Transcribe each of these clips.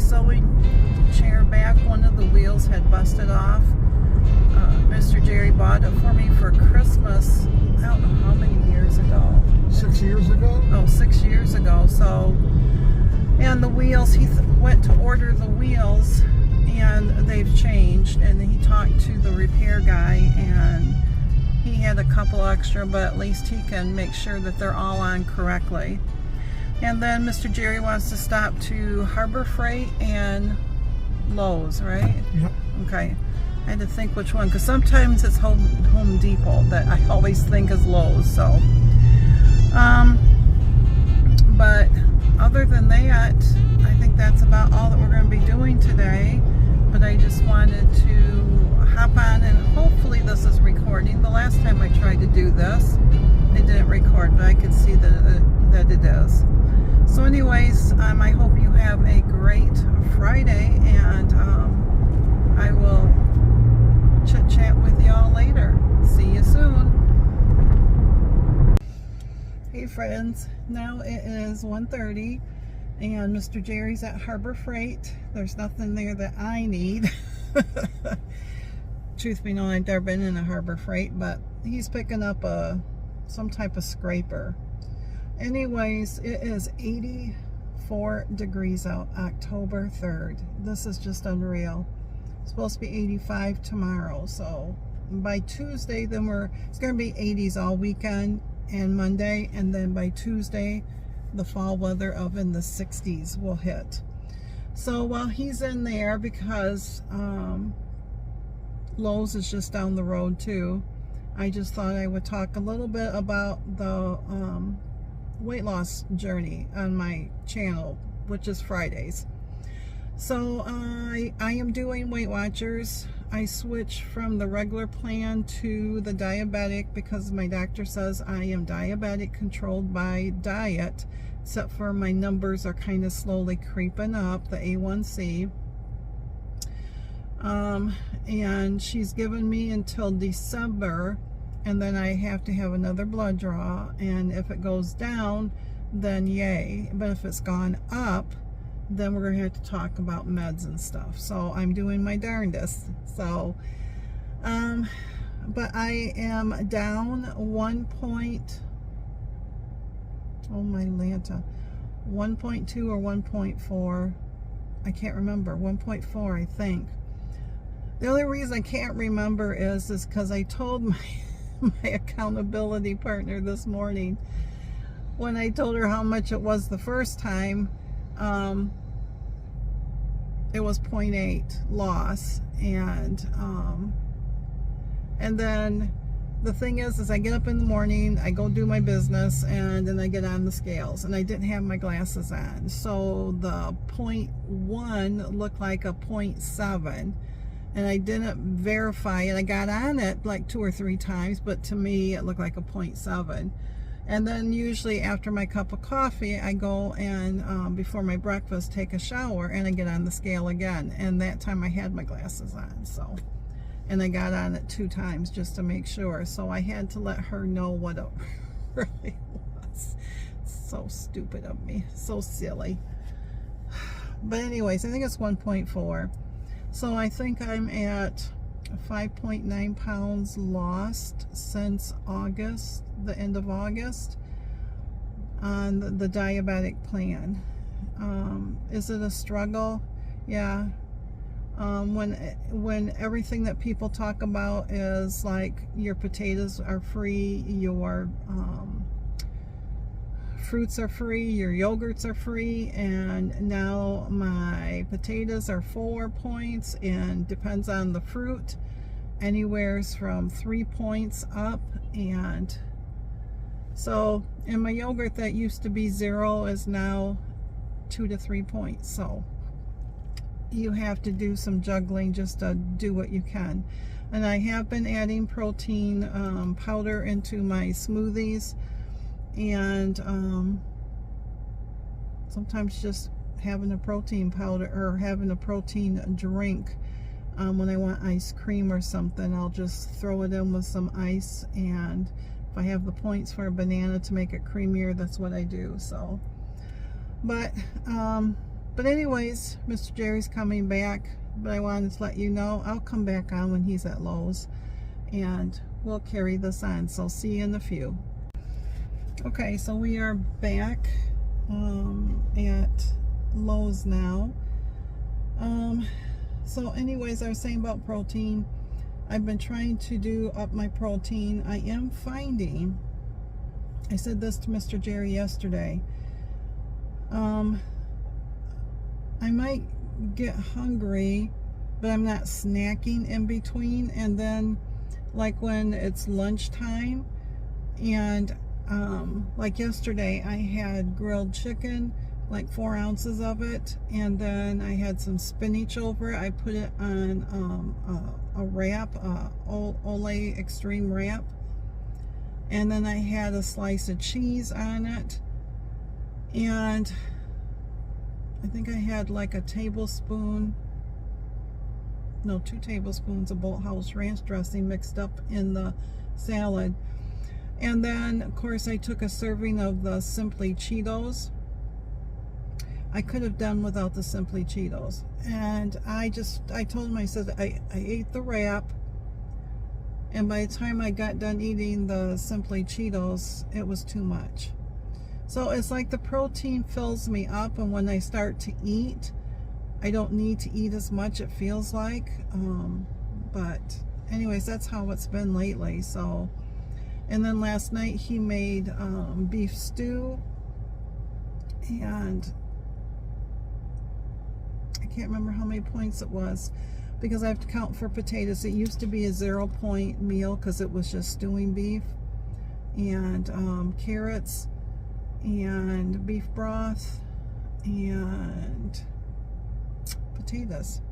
sewing chair back. One of the wheels had busted off. Mr. Jerry bought it for me for Christmas, I don't know how many years ago. 6 years ago? Oh, 6 years ago. So, and the wheels, he went to order the wheels and they've changed, and he talked to the repair guy and he had a couple extra, but at least he can make sure that they're all on correctly. And then Mr. Jerry wants to stop to Harbor Freight and Lowe's, right? Yep. Okay. I had to think which one, because sometimes it's Home Depot that I always think is Lowe's. So, but other than that, I think that's about all that we're going to be doing today. But I just wanted to hop on, and hopefully this is recording. The last time I tried to do this, it didn't record, but I could see that it is. So anyways, I hope you have a great Friday, and I will chit chat with y'all later. See you soon. Hey friends, now it is 1:30 and Mr. Jerry's at Harbor Freight. There's nothing there that I need. Truth be known, I've never been in a Harbor Freight, but he's picking up some type of scraper. Anyways, it is 84 degrees out, October 3rd. This is just unreal. It's supposed to be 85 tomorrow, so by Tuesday then it's going to be 80s all weekend and Monday, and then by Tuesday the fall weather of in the 60s will hit. So while he's in there, because Lowe's is just down the road too, I just thought I would talk a little bit about the weight loss journey on my channel, which is Fridays. So I am doing Weight Watchers. I switched from the regular plan to the diabetic because my doctor says I am diabetic controlled by diet, except for my numbers are kind of slowly creeping up, the A1C. And she's given me until December, and then I have to have another blood draw, and if it goes down, then yay. But if it's gone up, then we're gonna have to talk about meds and stuff. So I'm doing my darndest. So but I am down 1.2 or 1.4, I can't remember, 1.4 I think. The only reason I can't remember is because I told my accountability partner this morning, when I told her how much it was the first time, it was 0.8 loss, and then the thing is I get up in the morning, I go do my business, and then I get on the scales, and I didn't have my glasses on, so the 0.1 looked like a 0.7, and I didn't verify it. I got on it like 2 or 3 times, but to me it looked like a 0.7. And then usually after my cup of coffee, I go and before my breakfast, take a shower, and I get on the scale again. And that time I had my glasses on, so, and I got on it 2 times just to make sure. So I had to let her know what it really was. So stupid of me, so silly. But anyways, I think it's 1.4. So I think I'm at 5.9 pounds lost since August, the end of August, on the diabetic plan. Is it a struggle? Yeah. When everything that people talk about is like your potatoes are free, your fruits are free, your yogurts are free, and now my potatoes are 4 points, and depends on the fruit, anywhere from 3 points up. And so, and my yogurt that used to be 0 is now 2 to 3 points. So you have to do some juggling just to do what you can. And I have been adding protein powder into my smoothies, and sometimes just having a protein powder or having a protein drink. When I want ice cream or something, I'll just throw it in with some ice, and if I have the points for a banana to make it creamier, that's what I do. So, but But anyways, Mr. Jerry's coming back, but I wanted to let you know I'll come back on when he's at Lowe's, and we'll carry this on. So see you in a few. Okay, so we are back at Lowe's now. So anyways, I was saying about protein. I've been trying to do up my protein. I am finding, I said this to Mr. Jerry yesterday, I might get hungry, but I'm not snacking in between. And then like when it's lunchtime, and like yesterday I had grilled chicken, like 4 ounces of it, and then I had some spinach over it. I put it on a wrap, Olay Extreme wrap, and then I had a slice of cheese on it, and I think I had like a tablespoon, no, 2 tablespoons of Bolthouse Ranch dressing mixed up in the salad. And then of course I took a serving of the Simply Cheetos. I could have done without the Simply Cheetos, and I told him, I said I ate the wrap, and by the time I got done eating the Simply Cheetos, it was too much. So it's like the protein fills me up, and when I start to eat, I don't need to eat as much, it feels like. But anyways, that's how it's been lately. So, and then last night he made beef stew, and I can't remember how many points it was, because I have to count for potatoes. It used to be a 0-point meal because it was just stewing beef, and carrots, and beef broth, and potatoes.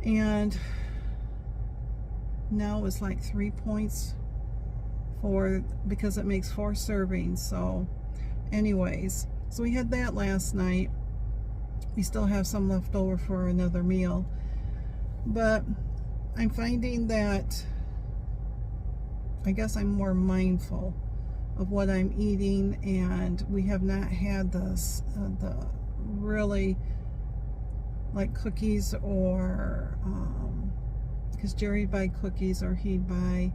And now it's like 3 points because it makes 4 servings. So anyways, so we had that last night. We still have some left over for another meal, but I'm finding that I guess I'm more mindful of what I'm eating, and we have not had this the really like cookies, or because Jerry'd buy cookies, or he'd buy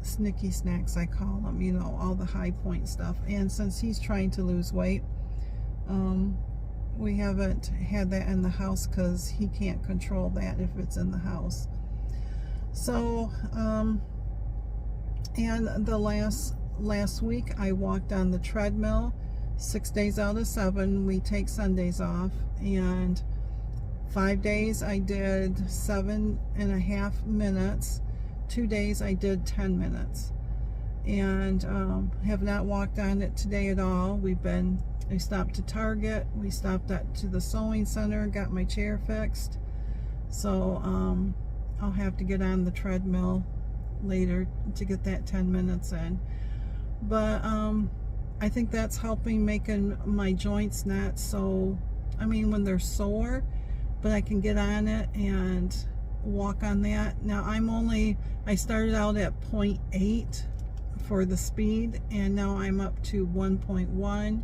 snicky snacks, I call them, you know, all the high point stuff. And since he's trying to lose weight, we haven't had that in the house because he can't control that if it's in the house. So and the last week I walked on the treadmill 6 days out of 7. We take Sundays off, and 5 days I did 7.5 minutes. 2 days I did 10 minutes, and have not walked on it today at all. I stopped to Target, we stopped to the sewing center, got my chair fixed. So I'll have to get on the treadmill later to get that 10 minutes in. But I think that's helping, making my joints not so, I mean, when they're sore, but I can get on it and walk on that. Now I started out at 0.8 for the speed, and now I'm up to 1.1.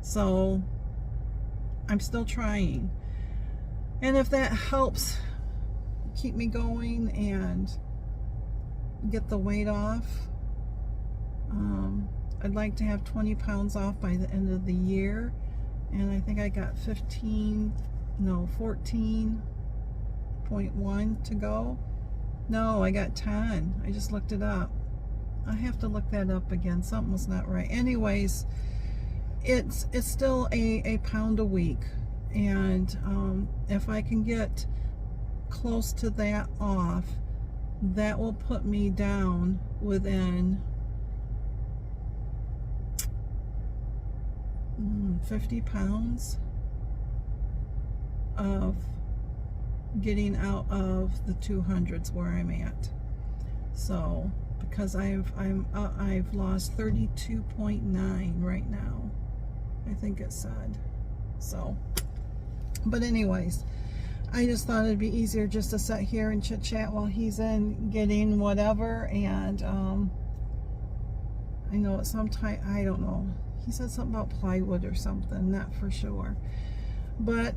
So I'm still trying, and if that helps keep me going and get the weight off, I'd like to have 20 pounds off by the end of the year, and I think I got 14.1 to go. No, I got 10. I just looked it up. I have to look that up again. Something was not right. Anyways, it's still a pound a week, and if I can get close to that off, that will put me down within 50 pounds of getting out of the 200s where I'm at. So because I've lost 32.9 right now, I think it said. So, but anyways, I just thought it'd be easier just to sit here and chit chat while he's in getting whatever, and I know it's some type, I don't know. He said something about plywood or something, not for sure. But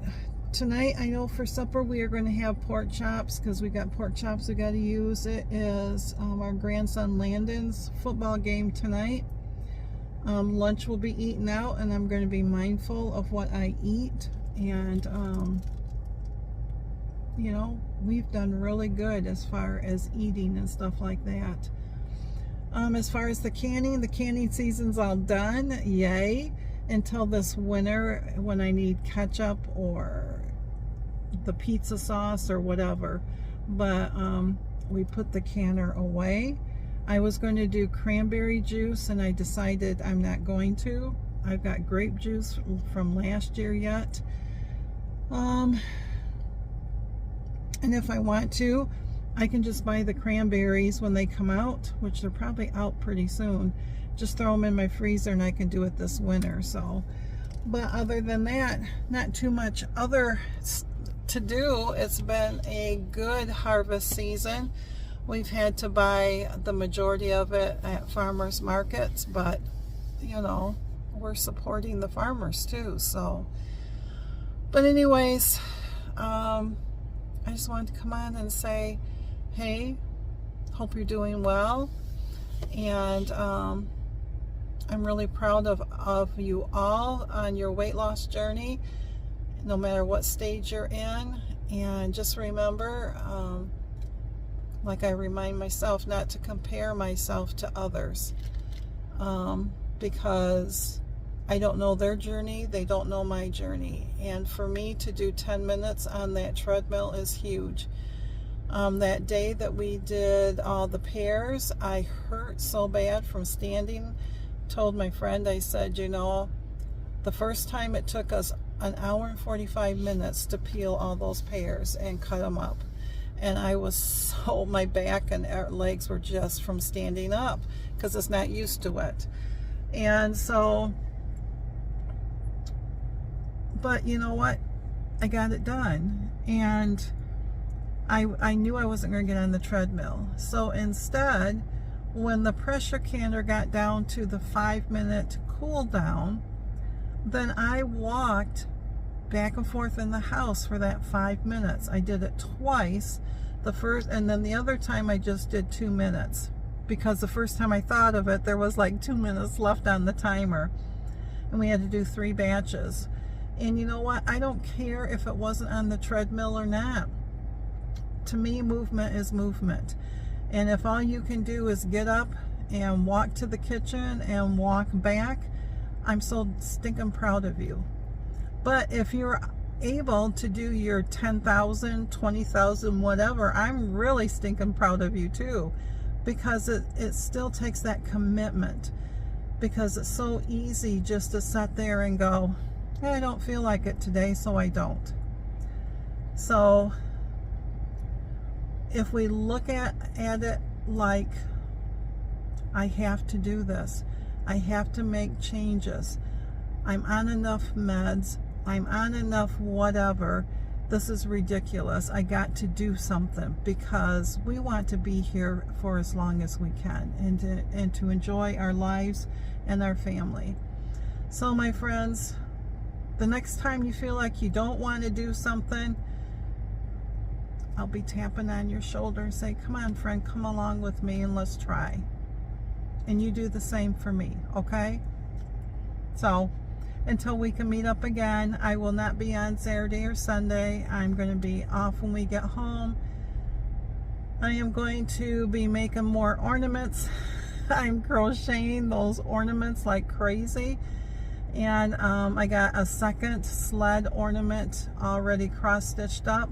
tonight, I know for supper we are going to have pork chops, because we got pork chops we got to use. It is our grandson Landon's football game tonight. Lunch will be eaten out, and I'm going to be mindful of what I eat. And you know, we've done really good as far as eating and stuff like that. As far as the canning season's all done, yay, until this winter when I need ketchup or the pizza sauce or whatever. But we put the canner away. I was going to do cranberry juice, and I decided I'm not going to. I've got grape juice from last year yet. And if I want to, I can just buy the cranberries when they come out, which they're probably out pretty soon. Just throw them in my freezer, and I can do it this winter. So, but other than that, not too much other to do. It's been a good harvest season. We've had to buy the majority of it at farmers markets, but you know, we're supporting the farmers too. So, but anyways, I just wanted to come on and say, hey, hope you're doing well. And I'm really proud of you all on your weight loss journey, no matter what stage you're in. And just remember, like I remind myself, not to compare myself to others, because I don't know their journey, they don't know my journey. And for me to do 10 minutes on that treadmill is huge. That day that we did all the pairs, I hurt so bad from standing. Told my friend, I said, you know, the first time it took us an hour and 45 minutes to peel all those pears and cut them up. And I was so, my back and legs were just from standing up, because it's not used to it. And so, but you know what? I got it done. And I knew I wasn't going to get on the treadmill. So instead, when the pressure canner got down to the 5-minute cool down, then I walked back and forth in the house for that 5 minutes. I did it twice. The first, and then the other time I just did 2 minutes, because the first time I thought of it, there was like 2 minutes left on the timer, and we had to do 3 batches. And you know what? I don't care if it wasn't on the treadmill or not. To me, movement is movement. And if all you can do is get up and walk to the kitchen and walk back, I'm so stinking proud of you. But if you're able to do your 10,000, 20,000, whatever, I'm really stinking proud of you too, because it still takes that commitment, because it's so easy just to sit there and go, hey, I don't feel like it today, so I don't. So if we look at it like, I have to do this, I have to make changes, I'm on enough meds, I'm on enough whatever, this is ridiculous, I got to do something, because we want to be here for as long as we can, and to enjoy our lives and our family. So my friends, the next time you feel like you don't want to do something, I'll be tapping on your shoulder and say, come on friend, come along with me and let's try. And you do the same for me, okay? So until we can meet up again, I will not be on Saturday or Sunday. I'm going to be off when we get home. I am going to be making more ornaments. I'm crocheting those ornaments like crazy. And I got a second sled ornament already cross-stitched up,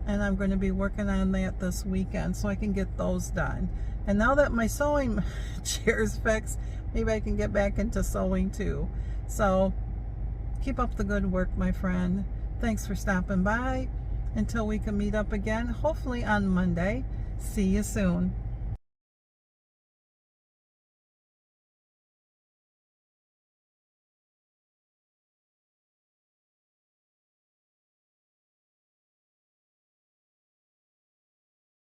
and I'm going to be working on that this weekend so I can get those done. And now that my sewing chair is fixed, maybe I can get back into sewing too. So keep up the good work, my friend. Thanks for stopping by. Until we can meet up again, hopefully on Monday. See you soon.